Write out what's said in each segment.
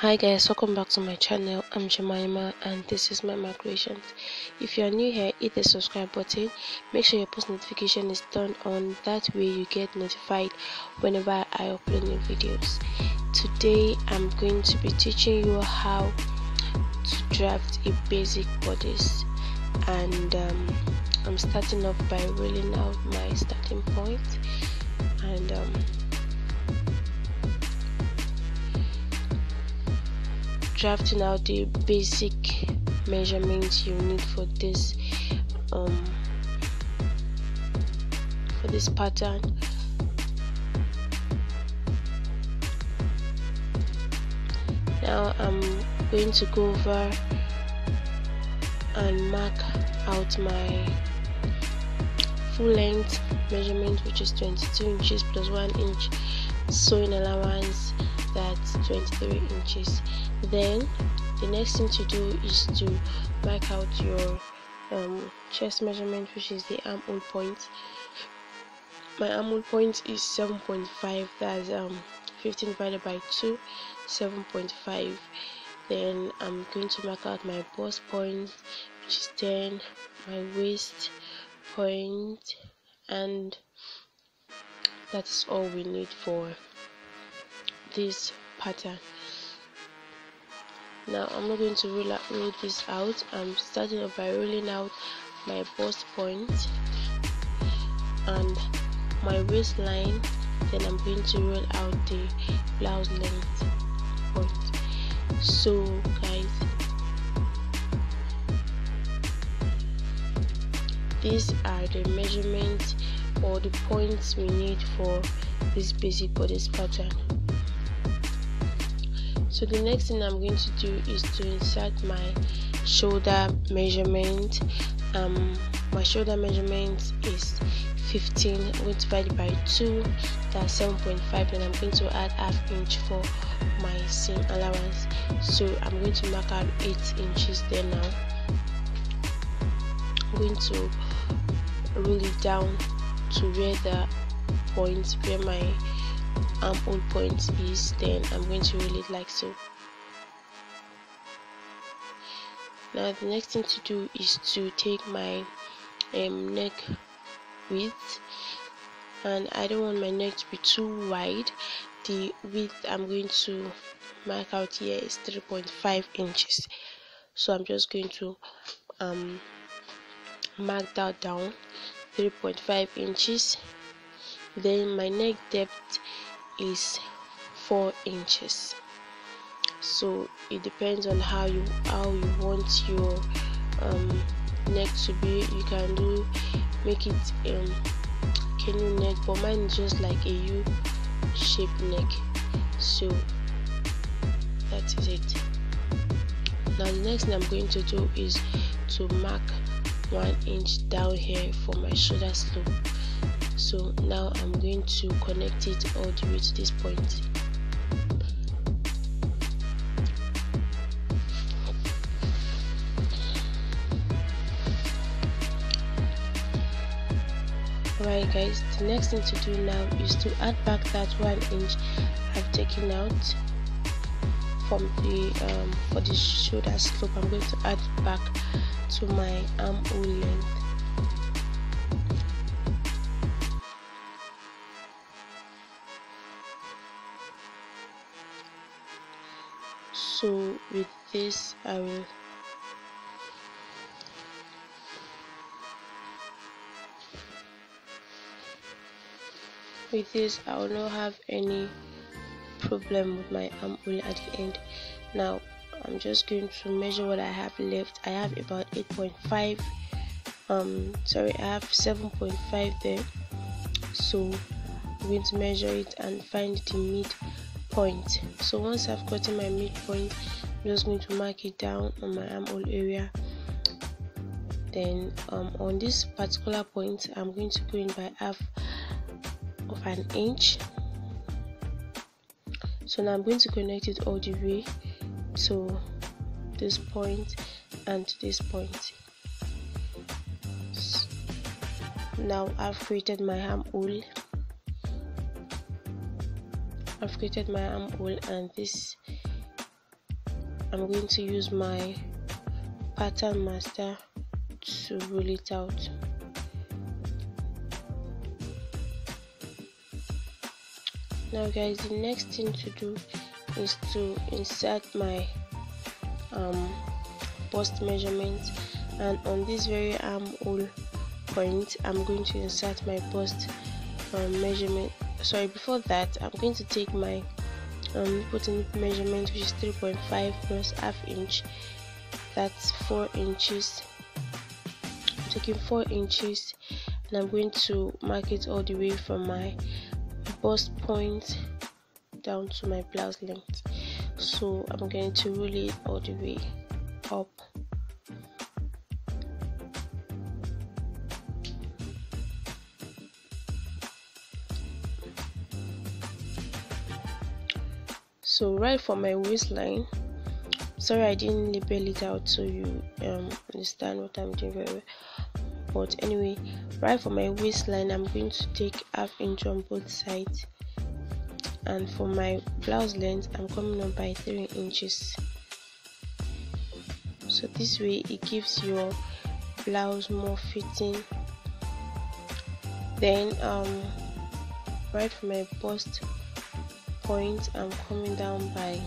Hi guys, welcome back to my channel. I'm Jemima and this is my creations. If you are new here, hit the subscribe button. Make sure your post notification is turned on, that way you get notified whenever I upload new videos. Today I'm going to be teaching you how to draft a basic bodice, and I'm starting off by rolling out my starting point and drafting out the basic measurements you need for this pattern. Now I'm going to go over and mark out my full length measurement, which is 22 inches plus 1 inch sewing allowance, that's 23 inches. Then the next thing to do is to mark out your chest measurement, which is the armhole point. My armhole point is 7.5, that's 15 divided by 2, 7.5. Then I'm going to mark out my bust point, which is 10, my waist point, and that is all we need for this pattern. Now I'm not going to roll this out. I'm starting off by rolling out my bust point and my waistline. Then I'm going to roll out the blouse length point. So guys, these are the measurements or the points we need for this basic bodice pattern. So the next thing I'm going to do is to insert my shoulder measurement. My shoulder measurement is 15. I'm going to divide it by 2, that's 7.5, and I'm going to add ½ inch for my seam allowance. So I'm going to mark out 8 inches there. Now I'm going to roll it down to where the point, where my armhole point is. Then I'm going to roll it like so. Now the next thing to do is to take my neck width, and I don't want my neck to be too wide. The width I'm going to mark out here is 3.5 inches. So I'm just going to mark that down, 3.5 inches. Then my neck depth is 4 inches. So it depends on how you want your neck to be. You can make it canoe neck, but mine is just like a U-shaped neck. So that is it. Now the next thing I'm going to do is to mark 1 inch down here for my shoulder slope. So now I'm going to connect it all the way to this point. Alright guys, the next thing to do now is to add back that 1 inch I've taken out from the for the shoulder slope. I'm going to add it back to my armhole length. So with this I will not have any problem with my armhole at the end. Now I'm just going to measure what I have left. I have about 8.5 sorry, I have 7.5 there. So I'm going to measure it and find the midpoint. So once I've gotten my midpoint, I'm just going to mark it down on my armhole area. Then on this particular point I'm going to go in by ½ of an inch. So now I'm going to connect it all the way to this point and to this point. Now I've created my armhole. I've created my armhole, and this I'm going to use my pattern master to roll it out. Now guys, the next thing to do is to insert my bust measurement, and on this very armhole point I'm going to insert my bust measurement. Sorry, before that I'm going to take my putting measurement, which is 3.5 plus half inch, that's 4 inches. I'm taking 4 inches and I'm going to mark it all the way from my bust point down to my blouse length. So I'm going to roll it all the way up. So right from my waistline, sorry I didn't label it out so you understand what I'm doing very well, but anyway, right from my waistline I'm going to take half inch on both sides, and for my blouse length I'm coming up by 3 inches. So this way it gives your blouse more fitting. Then right from my bust point I'm coming down by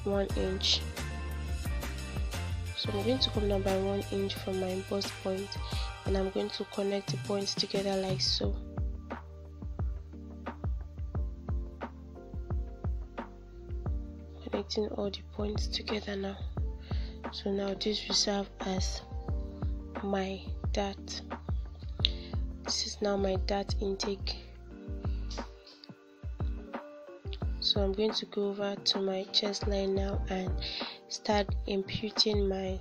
1 inch. So I'm going to come down by 1 inch from my bust point, and I'm going to connect the points together like so. Connecting all the points together now. So now this will serve as my dart. This is now my dart intake. So I'm going to go over to my chest line now and start imputing my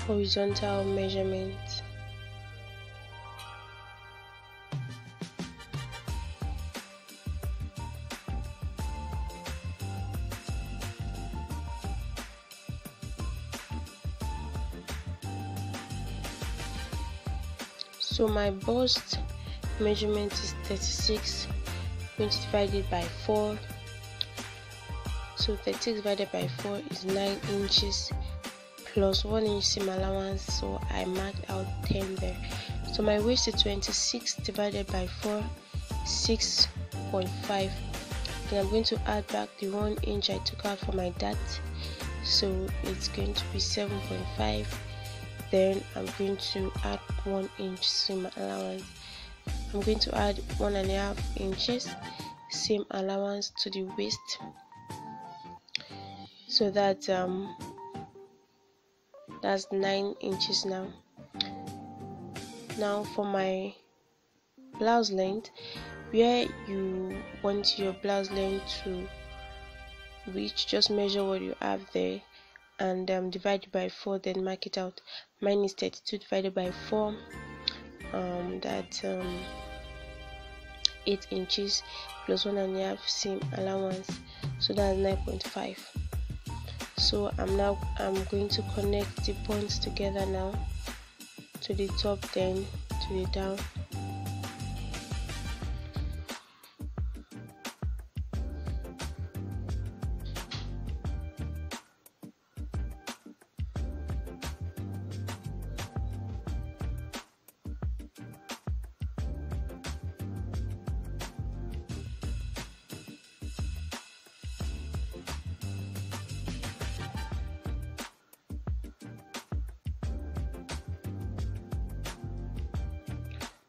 horizontal measurement. So my bust measurement is 36. Going to divide it by 4. So 36 divided by 4 is 9 inches plus 1 inch seam allowance, so I marked out 10 there. So my waist is 26 divided by 4, 6.5. Then I'm going to add back the 1 inch I took out for my dart, so it's going to be 7.5. Then I'm going to add 1 inch seam allowance. I'm going to add 1.5 inches seam allowance to the waist, so that that's 9 inches now. Now for my blouse length, where you want your blouse length to reach, just measure what you have there and divide it by 4, then mark it out. Mine is 32 divided by 4, that's 8 inches plus 1.5 seam allowance, so that's 9.5. So I'm going to connect the points together now, to the top then to the down.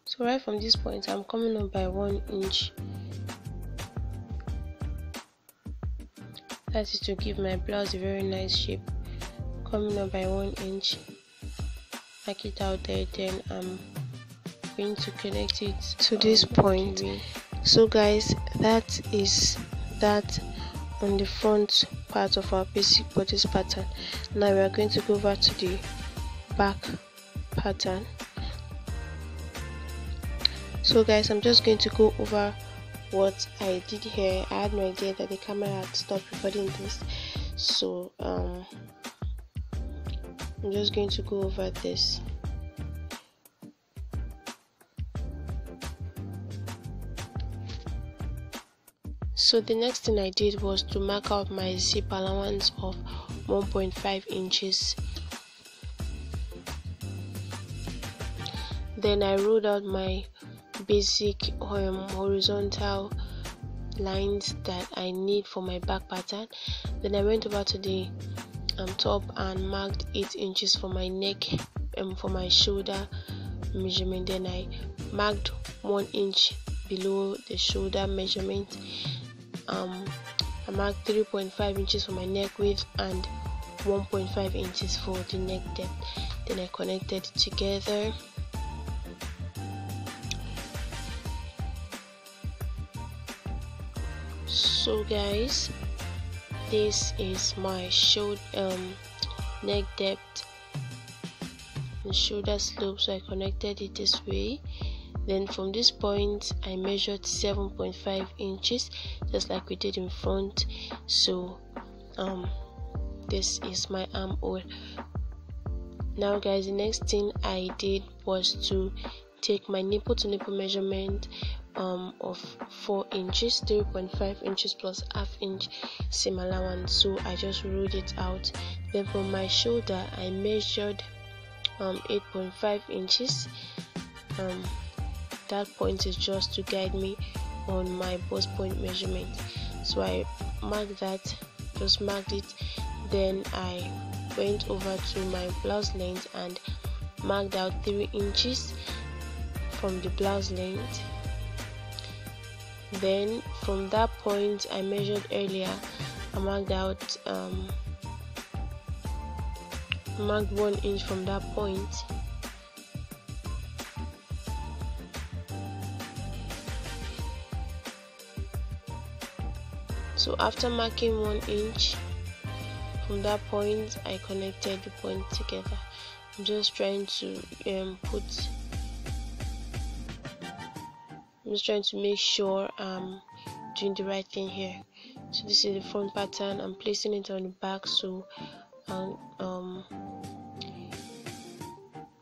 So right from this point I'm coming up by 1 inch. That is to give my blouse a very nice shape. Coming up by 1 inch, mark it out there, then I'm going to connect it to this point. So guys, that is that on the front part of our basic bodice pattern. Now we are going to go over to the back pattern. So guys, I'm just going to go over what I did here. I had no idea that the camera had stopped recording this, so I'm just going to go over this. So the next thing I did was to mark out my zip allowance of 1.5 inches. Then I ruled out my basic horizontal lines that I need for my back pattern. Then I went over to the top and marked 8 inches for my neck and for my shoulder measurement. Then I marked 1 inch below the shoulder measurement. I marked 3.5 inches for my neck width and 1.5 inches for the neck depth. Then I connected it together. So guys, this is my neck depth and shoulder slope. So I connected it this way. Then from this point I measured 7.5 inches, just like we did in front. So this is my armhole. Now guys, the next thing I did was to take my nipple to nipple measurement of 4 inches, 3.5 inches plus half inch seam allowance. So I just ruled it out. Then from my shoulder I measured 8.5 inches. That point is just to guide me on my bust point measurement. So I marked that, just marked it. Then I went over to my blouse length and marked out 3 inches from the blouse length. Then from that point I measured earlier, I marked out marked 1 inch from that point. So after marking 1 inch from that point, I connected the point together. I'm just trying to make sure I'm doing the right thing here. So this is the front pattern. I'm placing it on the back, so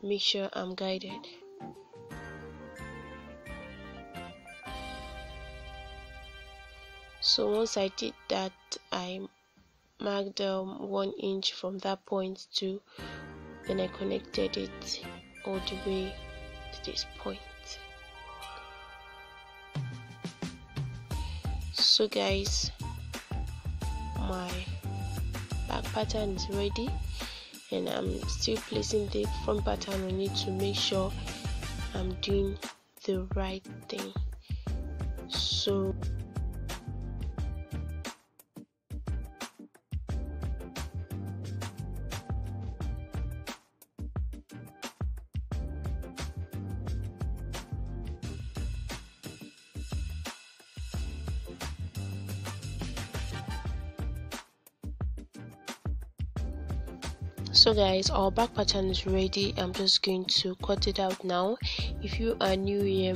make sure I'm guided. So once I did that, I marked 1 inch from that point too. Then I connected it all the way to this point. So guys, my back pattern is ready, and I'm still placing the front pattern on it to make sure I'm doing the right thing. So guys, our back pattern is ready. I'm just going to cut it out now. If you are new here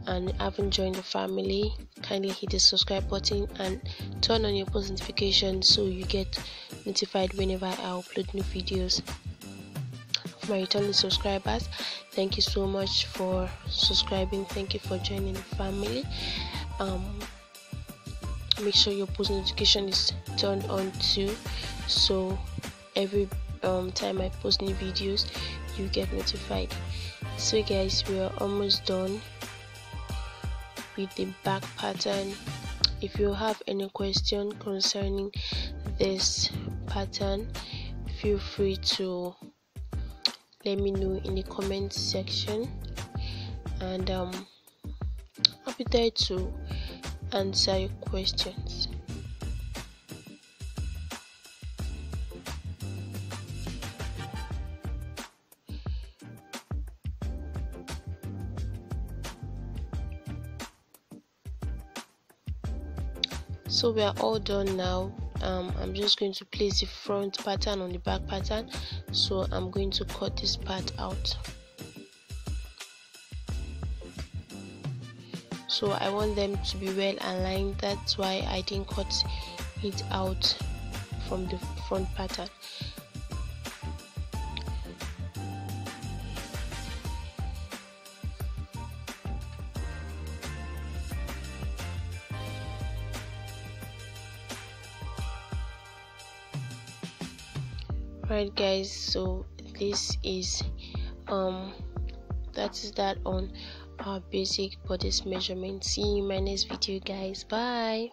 and haven't joined the family, kindly hit the subscribe button and turn on your post notifications so you get notified whenever I upload new videos. For my returning subscribers, thank you so much for subscribing. Thank you for joining the family. Make sure your post notification is turned on too, so every time I post new videos you get notified. So guys, we are almost done with the back pattern. If you have any question concerning this pattern, feel free to let me know in the comment section, and I'll be there to answer your questions. So we are all done now. I'm just going to place the front pattern on the back pattern, so I'm going to cut this part out. So I want them to be well aligned, that's why I didn't cut it out from the front pattern. Alright guys, so this is that on our basic bodice measurement. See you in my next video guys. Bye.